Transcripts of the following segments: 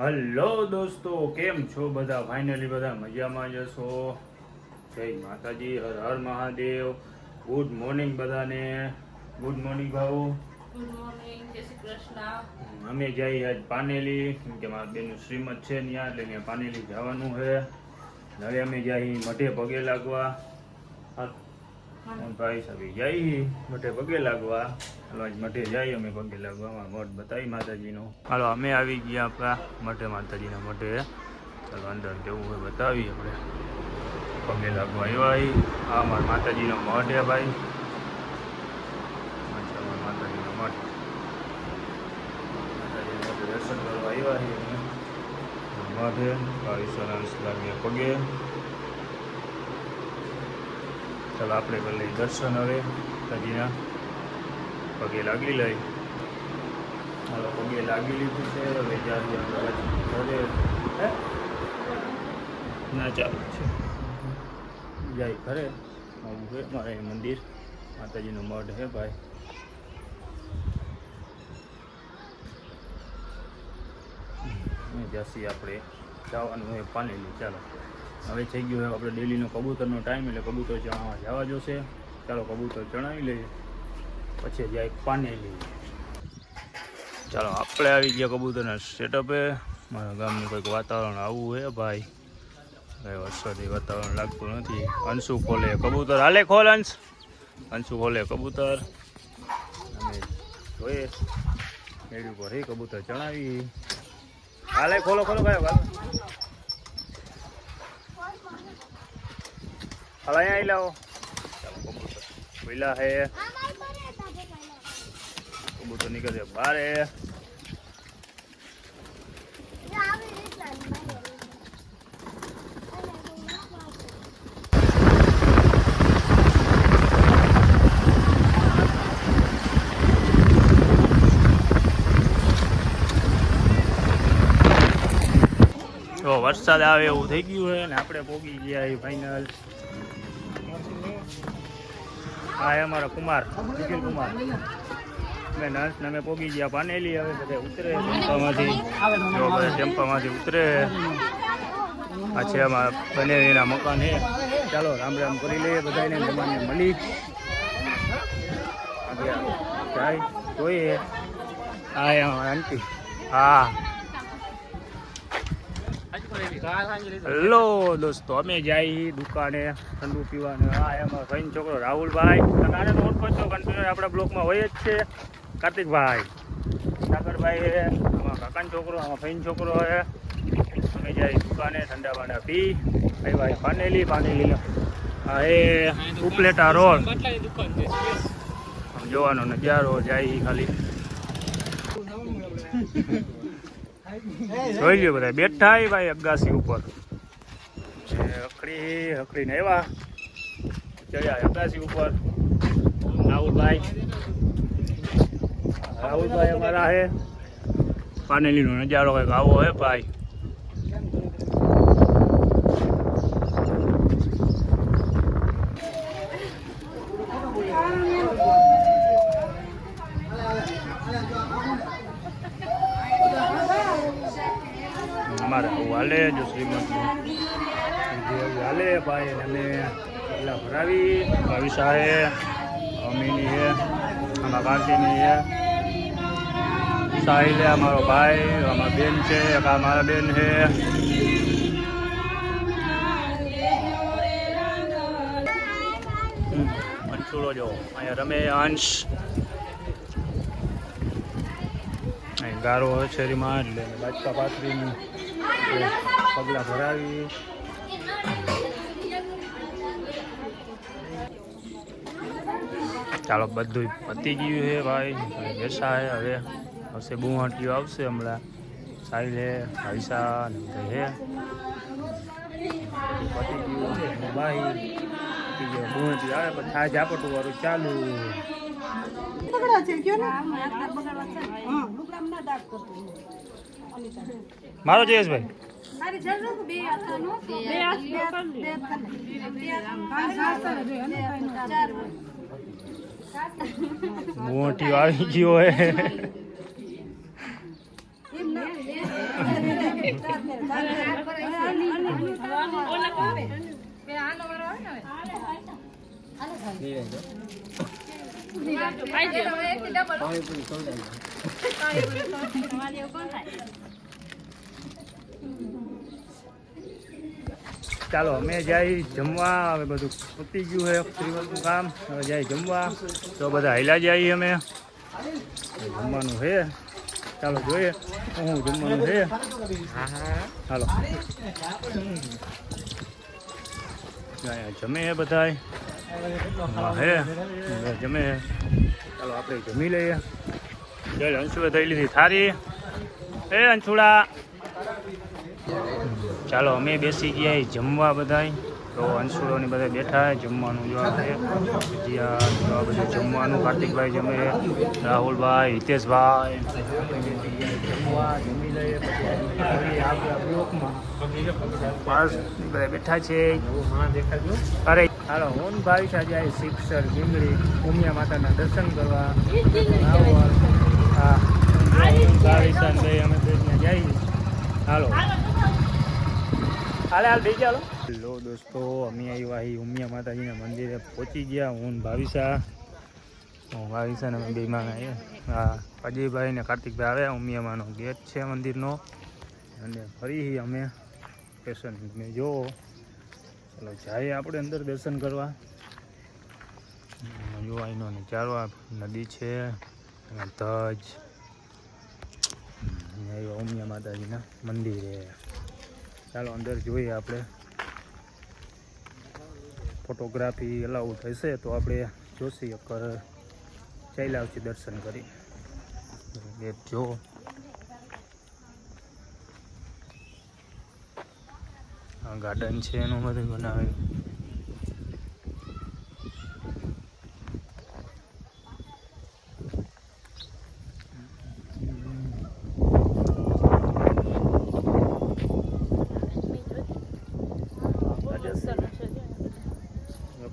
Hello દોસ્તો, કેમ છો બધા? ફાઇનલી બધા મજામાં જ હશો. જય માતાજી, હર હર મહાદેવ. ગુડ મોર્નિંગ બધાને. ગુડ મોર્નિંગ ભાऊ. ગુડ મોર્નિંગ, જય શ્રી કૃષ્ણ. અમે જઈએ આજ પાનેલી, કેમ કે મારા બેનનું શ્રીમત છે ત્યાં, એટલે ત્યાં પાનેલી જવાનું છે. હવે અમે જઈએ મઢે પગે લાગવા. ભાઈ સાહેબ જઈએ મઢે પગે લાગવા. હાલો આજ મઢે જઈએ અમે પગે લાગવા. મઠ બતાવી માતાજીનો. હાલો અમે આવી ગયા આપણા મઢે, માતાજીના મઢે. ચાલો અંદર જવું હોય બતાવીએ આપણે. પગે લાગવા આવ્યા. આ અમારા માતાજીનો મઠ છે ભાઈ. માતાજીનો મઠ. માતાજીના દર્શન કરવા આવ્યા છીએ મઢે. ઈશ્વરના લાગીએ પગે. ચાલો આપણે કરી લઈએ દર્શન. હવે માતાજીના પગે લાગી લઈ. હાલો પગે લાગી લીધું છે. હવે જ્યાંથી ઘરે ના ચાલુ છે જાય ઘરે આવું છે. મારે મંદિર માતાજીનું મઢ છે ભાઈ. જ્યાંથી આપણે જવાનું હોય પાનેલી. ચાલો હવે થઈ ગયું હોય આપણે ડેલીનો કબૂતરનો ટાઈમ, એટલે કબૂતર ચણાવવા જવા જોશે. ચાલો કબૂતર ચણાવી લઈએ, પછી જાય પાનેલી. ચાલો આપણે આવી ગયા કબૂતરના સેટઅપે. મારા ગામનું કંઈક વાતાવરણ આવું છે ભાઈ. કંઈ વરસાદી વાતાવરણ લાગતું નથી. અંશુ ખોલે કબૂતર. હાલે ખોલ અંશ. અંશુ ખોલે કબૂતર. અમે જોઈએ મેળી ઉપર કબૂતર ચણાવી. હાલે ખોલો ખોલો ભાઈ. હાલ અહીંયા આવી લાવો. ચાલો કબૂતર પહેલા હે. કબૂતર નીકળે બારે. તો વરસાદ આવે એવું થઈ ગયું છે ને આપણે પોગી ગયા એ ફાઇનલ. હા અમારા કુમાર નિખિલ કુમાર મેં નર્સ ને અમે પોગી ગયા પાનેલી. હવે બધા ઉતરે ટેમ્પામાંથી ઉતરે. આ છે અમારા બનેવીના મકાન છે. ચાલો રામ રામ કરી લઈએ બધાને, મહેમાનને મળી જાય જોઈએ. હા આંટી. હા હેલો દોસ્તો, અમે જઈએ દુકાને ઠંડુ પીવાને. હા એમાં ભાઈ છોકરો રાહુલભાઈ, આને તો ઓળખો છો, કન્ટિન્યુ આપણા બ્લોકમાં હોય જ છે. કાર્તિકભાઈ, સાગરભાઈ છે, આમાં કાકાનો છોકરો, આમાં ભાઈનો છોકરો છે. અમે જઈએ દુકાને ઠંડા બાંડા પી. ભાઈ પાનેલી. હા એ ઉપલેટા રોડ જોવાનો નજારો જાય ખાલી. જોઈ લ્યો બધા બેઠા ભાઈ અગાસી ઉપર. હકડીને આવ્યા ચડ્યા અગાસી ઉપર. રાહુલભાઈ અમારા હે. પાનેલીનો નજારો કંઈક આવો હે ભાઈ. અમારે આવું હાલે જો શ્રીમંત હાલે ભાઈ. અમે પહેલાં ભરાવી ભવિષ્ય છે, અમીની છે, આમાં કાંતીની છે, સાહિલ છે અમારો ભાઈ, આમાં બેન છે, મારા બેન છે. અંશુલો જો અહીંયા રમે અંશ. અહીં ગારો હોય શેરીમાં, એટલે બાજકા પાથરીની પગલાં ભરાવી. ચાલો બધું પતી ગયું છે ભાઈ. બેસા હે હવે હશે બુહાટીઓ આવશે હમણાં. સાહિલ હે, આયશા ને હે. પતી ગયું છે ભાઈ. પતી ગયો બુહાટી આવે પછી થાય ઝાપટું વાળું ચાલુ. મારો જયેશભાઈ મોટી આવી ગયો હે. ચાલો અમે જાય જમવા. હવે બધું પતી ગયું છે શ્રીવતનું કામ. હવે જાય જમવા. તો બધા હાલ્યા જઈએ અમે. જમવાનું છે. ચાલો જોઈએ હું જમવાનું છે. હાલો જમે હે બધા હે જમે. ચાલો આપણે જમી લઈએ. જય અંશુએ થઈ લીધી થારી. એ અંશુડા ચાલો અમે બેસી ગયા જમવા બધા. તો અંશુડોની બધા બેઠા જમવાનું જોવા છે. ભજીયા બધું જમવાનું. કાર્તિકભાઈ જમે, રાહુલભાઈ, હિતેશભાઈ જમવા જમી લઈએ. પછી આપણા બ્લોકમાં બસ બધા બેઠા છે. અરે હાલો હું ભાવિશા જાય શિક્ષર જીમડી ઉમિયા માતાના દર્શન કરવા. હા ભાવિશા બે અમે ત્યાં જઈએ. હાલો હાલ થઈ ચાલો. હેલો દોસ્તો અમે આવ્યા અહીં ઉમિયા માતાજીના મંદિરે પહોંચી ગયા. હું ભાવિશા અમે બે માં આવ્યા. હા અજયભાઈ ને કાર્તિકભાઈ આવ્યા. ઉમિયામાંનો ગેટ છે મંદિરનો. અને ફરી અમે સ્ટેશન મેં જોવો. ચાલો જાય આપણે અંદર દર્શન કરવા. જોવા એનો નજારો નદી છે અને ધજ ઉમિયા માતાજીના મંદિરે. ચાલો અંદર જોઈએ આપણે. ફોટોગ્રાફી અલાઉ થશે તો આપણે જોશી અકર ચાલ્યા આવશે દર્શન કરી. ગેટ જો આ ગાર્ડન છે એનું બધું બનાવ્યું.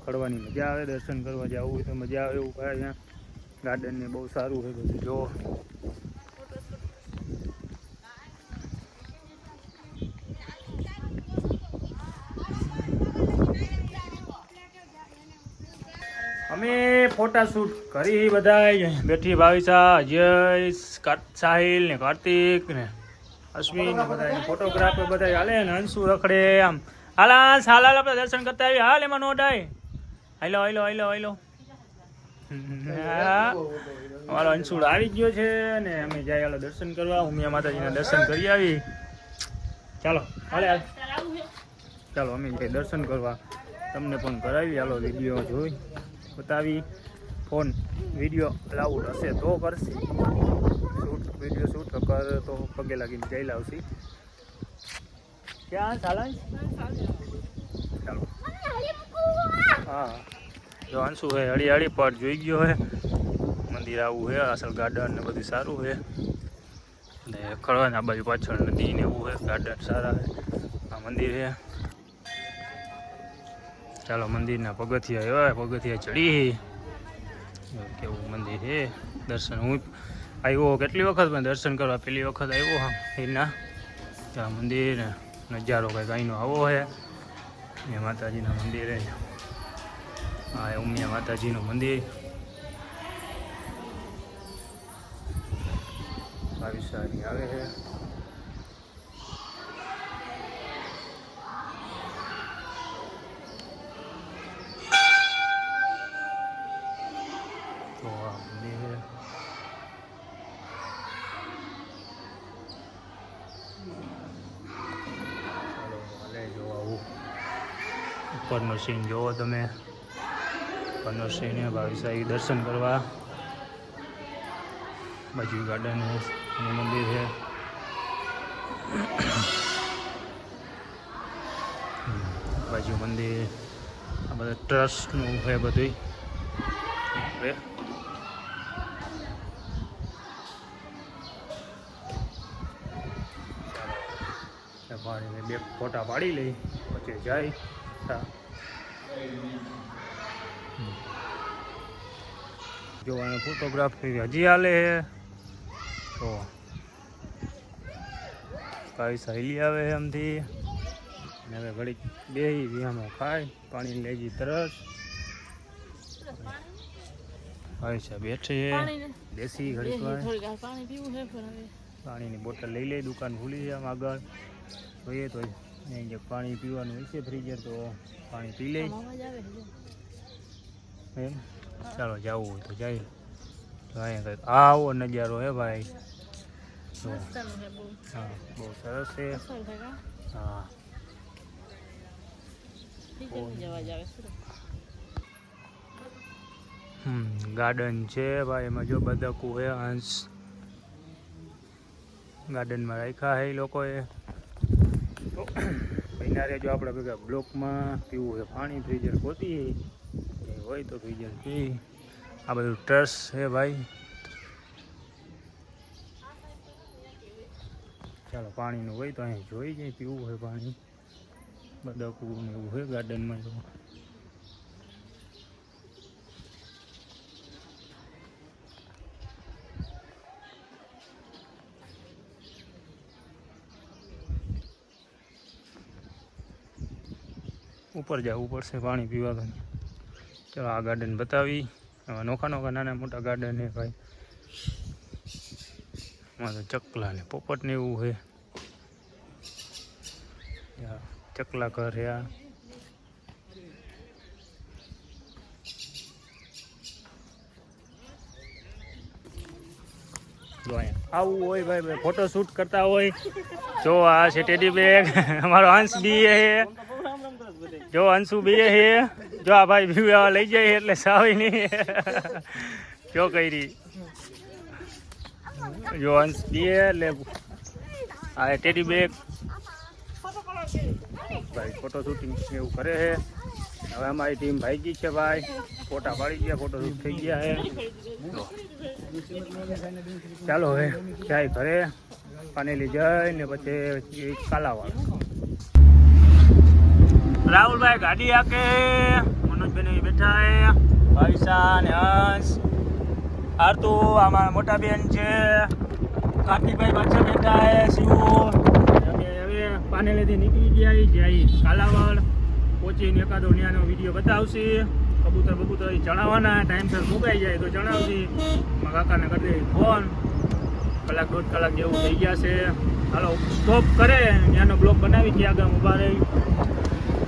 ફરવાની મજા આવે. દર્શન કરવા જવું હોય તો મજા આવે એવું કાંઈ. અહીંયા ગાર્ડન ને બહુ સારું છે બધું જો. અમે ફોટાશૂટ કરી બધા. બેઠી ભાવિશા, અજય, સાહિલ ને કાર્તિક ને અશ્વિન ને બધા ફોટોગ્રાફર બધા હાલે ને. અંશુ રખડે આમ. હાલા હાલ આપણે દર્શન કરતા આવી. હાલ એમાં નો ડાય. હાલો અમારો અંશુડ આવી ગયો છે ને અમે જાય હાલો દર્શન કરવા. ઉમિયા માતાજીના દર્શન કરી આવી. ચાલો હાલે ચાલો અમે જઈએ દર્શન કરવા. તમને પણ કરાવી. હાલો વિડીયો જોઈ બતાવી. ફોન વિડીયો લાવું હશે તો કરશે વિડીયો શૂટ કર તો પગે લાગીને જઈ લાવશે. ક્યાં ચાલે? ચાલો હા જો અંશુ હે હળી પર જોઈ ગયો હે મંદિર. આવું હે અસલ ગાર્ડન ને બધું સારું હે. ને ખડવાની આ બાજુ પાછળ નદી ને એવું હે. ગાર્ડન સારા હે. આ મંદિર હે. ચાલો મંદિરના પગથિયા એવા પગથિયા ચડી. કેવું મંદિર હે. દર્શન હું આવ્યો કેટલી વખત પણ દર્શન કરવા પહેલી વખત આવ્યો. હા એના ત્યાં મંદિર નજારો કંઈક અહીંનો આવો હે. એ માતાજીના મંદિરે. હા ઉમિયા માતાજીનું મંદિર. ભાવિશાળી આવે છે. તો આ મંદિર ઉપરનો સીન જોવો તમે. ઉપરનો સીન ભાવિશાળી દર્શન કરવા. બાજુ ગાર્ડન છે અને મંદિર છે. બાજુ મંદિર. આ બધા ટ્રસ્ટનું છે બધું. પાણીને બે ફોટા પાડી લઈ પછી જાય. જોવાનો ફોટોગ્રાફી હજી હાલે તો ભાઈ સહેલી આવે એમથી ને હવે ઘડીક બેહી વિહામો ખાય પાણી લઈ જઈ તરસ ભાઈ સાહેબ બેઠે દેશી ઘડીક વાર પાણીની બોટલ લઈ લે દુકાન ખુલી છે આમ આગળ જોઈએ તો અહીં જે પાણી પીવાનું હોય છે ફ્રીઝર તો પાણી પી લે એમ ચાલો જવું હોય તો જાય તો અહીંયા કંઈક આવો નજારો હે ભાઈ હા બહુ સરસ છે હા ગાર્ડન છે ભાઈ એમાં જો બદકું હે હંસ ગાર્ડનમાં રાખ્યા હે એ લોકોએ પૈનારે જો આપણે ભેગા બ્લોકમાં પીવું છે પાણી ફ્રીઝર ગોતી હોય તો ફ્રીઝર પી આ બધું ટ્રસ છે ભાઈ ચાલો પાણીનું હોય તો અહીં જોઈ જાય પીવું હોય પાણી બદકું ને એવું હોય ગાર્ડનમાં તો ઉપર જવું પડશે પાણી પીવા તો ચલો આ ગાર્ડન બતાવી નોખા નોખા નાના મોટા ગાર્ડન છે ભાઈ એમાં તો ચકલા ને પોપટ ને એવું છે ચકલા ઘર છે આ આવું હોય ભાઈ ફોટો શૂટ કરતા હોય જો આ છે ટેડી બેગ અમારો હંસ બી છે જો અંશુ બે છે જો આ ભાઈ વ્યૂ આવા લઈ જાય એટલે સાવી નહીં જો કરી જો અંશ બે એટલે આ ટેડી બેગ ભાઈ ફોટો શૂટિંગ એવું કરે છે હવે અમારી ટીમ ભાઈજી છે ભાઈ ફોટા પાડી ગયા ફોટો શૂટ થઈ ગયા છે ચાલો હવે જાય ઘરે પાનેલી જઈને પછી કાલાવાડ રાહુલભાઈ ગાડી આકે મનોજભાઈ બેઠા હે ભાઈસા ને હંસ આરતુ આમાં મોટા બેન છે કાર્તિકભાઈ પાછળ બેઠા હે શિવ હવે પાનેલીથી નીકળી ગયા જાય કાલાવાડ પહોંચીને એકાદો ન્યાનો વિડીયો બતાવશે કબૂતર બબૂતર જણાવવાના ટાઈમસર મુકાઈ જાય તો જણાવશે મારા કાકાને કરી દે ફોન કલાક દોઢ કલાક જેવું થઈ ગયા છે હાલો સ્ટોપ કરે ત્યાંનો બ્લોક બનાવી ત્યાં આગળ ઊભા રહી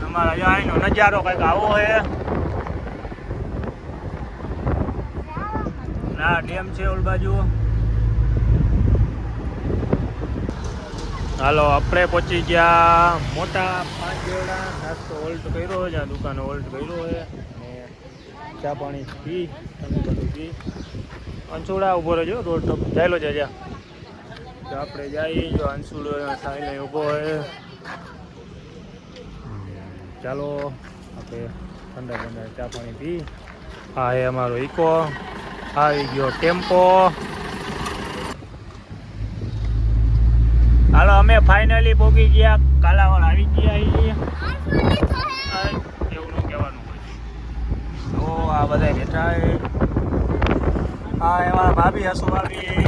અમારા અહીંનો નજારો કંઈક આવો છે ના ડેમ છે ઓલ બાજુ હાલો આપણે પહોંચી ગયા મોટા 5 જેવડા નાસ્તો હોલ્ટ કર્યો છે આ દુકાને હોલ્ટ કર્યો છે અને ચા પાણી પી તમે બધું પી અંસુડા ઊભો રહેજો રોડ તો જાયલો છે જ્યાં તો આપણે જઈએ જો અંસુડો સાઈને ઊભો હોય ચાલો આપણે ઠંડા ઠંડા ચા પાણી પી હા એ અમારો ઇકો આવી ગયો ટેમ્પો હાલો અમે ફાઇનલી પહોંચી ગયા કાલાવાડ આવી ગયા એવું ન કહેવાનું હોય તો આ બધા બેઠા હા એમાં ભાભી હસુ ભાભી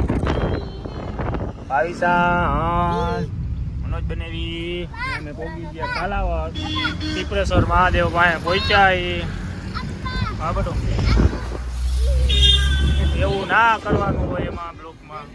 ભાવિસા હા મનોજ બનેવી અમે પહોંચી ગયા કાલાવાડ ટીપરેશ્વર મહાદેવ પાસે પહોંચ્યા હા બધું એવું ના કરવાનું હોય એમાં બ્લોકમાં